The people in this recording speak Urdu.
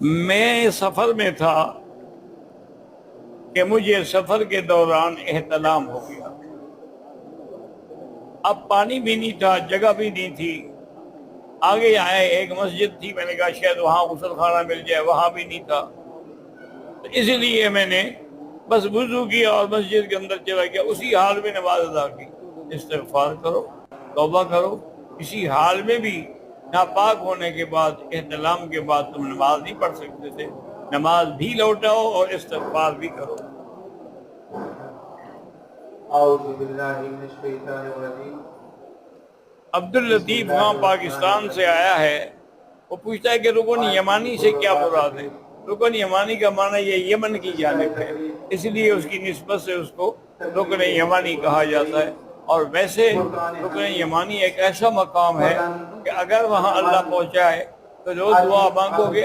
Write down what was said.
میں سفر میں تھا کہ مجھے سفر کے دوران احتلام ہو گیا۔ اب پانی بھی نہیں تھا، جگہ بھی نہیں تھی۔ آگے آئے ایک مسجد تھی، میں نے کہا شاید وہاں غسل خانہ مل جائے، وہاں بھی نہیں تھا۔ تو اسی لیے میں نے بس وضو کیا اور مسجد کے اندر چلا گیا، اسی حال میں نماز ادا کی۔ استغفار کرو، توبہ کرو۔ کسی حال میں بھی ناپاک ہونے کے بعد، احتلام کے بعد تم نماز نہیں پڑھ سکتے تھے۔ نماز بھی لوٹاؤ اور استغفار بھی کرو۔ اعوذ باللہ من الشیطان الرجیم۔ عبداللطیف خان پاکستان سے آیا ہے، وہ پوچھتا ہے کہ رکن یمانی سے کیا مراد ہے؟ رکن یمانی کا معنی یہ یمن کی جانب ہے، اس لیے اس کی نسبت سے اس کو رکن یمانی کہا جاتا ہے۔ اور ویسے رکن یمانی ایک ایسا مقام ہے کہ اگر وہاں اللہ پہنچائے تو جو دعا مانگو گے